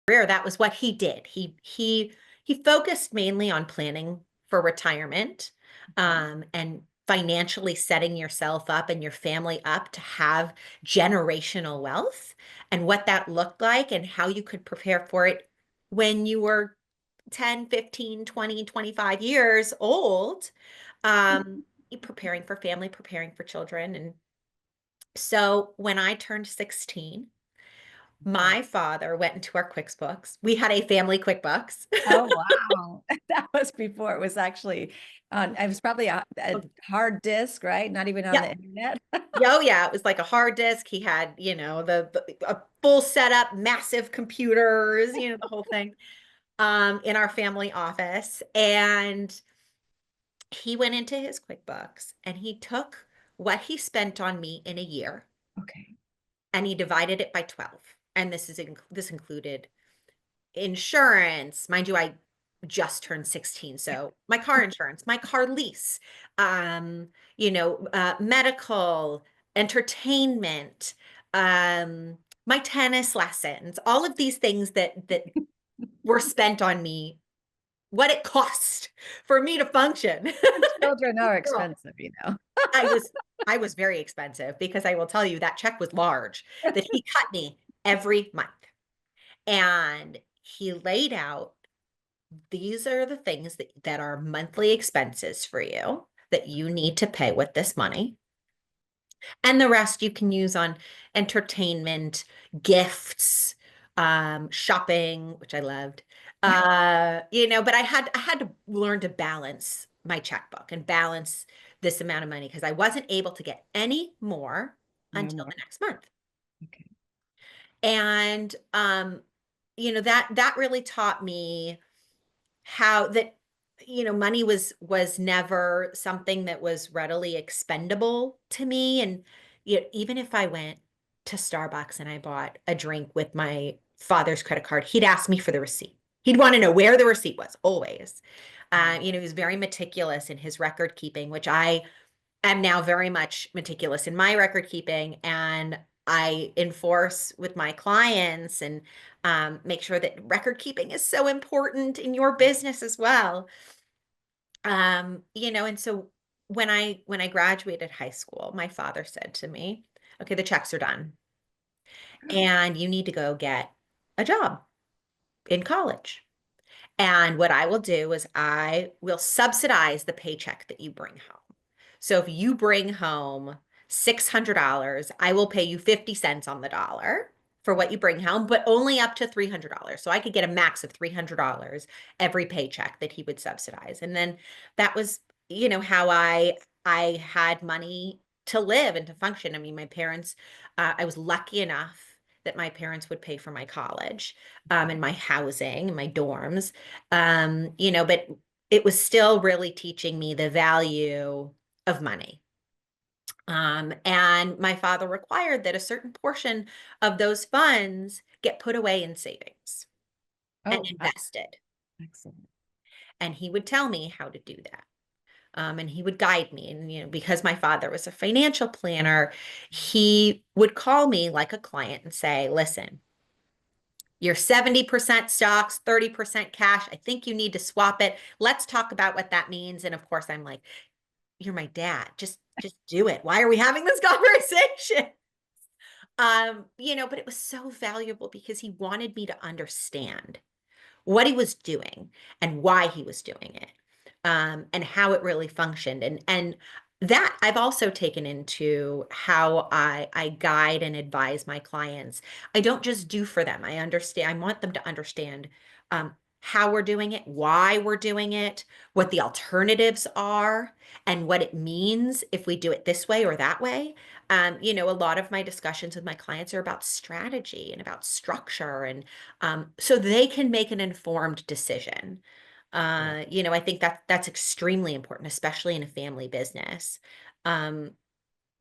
career, that was what he did. He focused mainly on planning for retirement, and financially setting yourself up and your family up to have generational wealth, and what that looked like and how you could prepare for it when you were 10, 15, 20, 25 years old, preparing for family, preparing for children. And so when I turned 16, Okay. my father went into our QuickBooks. We had a family QuickBooks. Oh, wow. That was before it was actually on it was probably a hard disk, right? Not even on Yeah. the internet. Oh, yeah. It was like a hard disk. He had, a full setup, massive computers, the whole thing, in our family office. And he went into his QuickBooks and he took what he spent on me in a year Okay. and he divided it by 12. And this included insurance. Mind you, I just turned 16. So my car insurance, my car lease, medical, entertainment, my tennis lessons, all of these things that were spent on me, what it cost for me to function. Children are Girl, expensive, you know. I was I was very expensive because I will tell you that check was large that he cut me every month. And he laid out, these are the things that are monthly expenses for you that you need to pay with this money. And the rest you can use on entertainment, gifts, shopping, which I loved. But I had to learn to balance my checkbook and balance this amount of money because I wasn't able to get any more No until more. the next month. Okay. And that really taught me how that money was never something that was readily expendable to me. And even if I went to Starbucks and I bought a drink with my father's credit card, he'd ask me for the receipt. He'd want to know where the receipt was, always. He was very meticulous in his record keeping, which I am now very much meticulous in my record keeping, and I enforce with my clients and make sure that record keeping is so important in your business as well. And so when I graduated high school, my father said to me, "Okay, the checks are done, and you need to go get a job in college. And what I will do is I will subsidize the paycheck that you bring home. So if you bring home $600, I will pay you 50 cents on the dollar for what you bring home, but only up to $300. So I could get a max of $300 every paycheck that he would subsidize. And then that was, how I had money to live and to function. I mean, my parents, I was lucky enough that my parents would pay for my college, and my housing and my dorms. But it was still really teaching me the value of money. And my father required that a certain portion of those funds get put away in savings and Oh, invested. excellent. And he would tell me how to do that. And he would guide me. And, because my father was a financial planner, he would call me like a client and say, listen, you're 70% stocks, 30% cash. I think you need to swap it. Let's talk about what that means. And of course, I'm like, you're my dad. Just do it. Why are we having this conversation? But it was so valuable because he wanted me to understand what he was doing and why he was doing it, and how it really functioned. And that I've also taken into how I guide and advise my clients. I don't just do for them. I understand. I want them to understand how we're doing it, why we're doing it, what the alternatives are, and what it means if we do it this way or that way. A lot of my discussions with my clients are about strategy and about structure, and so they can make an informed decision. I think that's extremely important, especially in a family business. Um,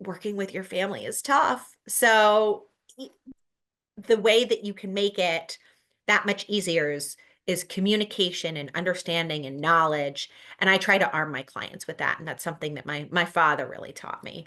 Working with your family is tough. So the way that you can make it that much easier is communication and understanding and knowledge. And I try to arm my clients with that. And that's something that my father really taught me.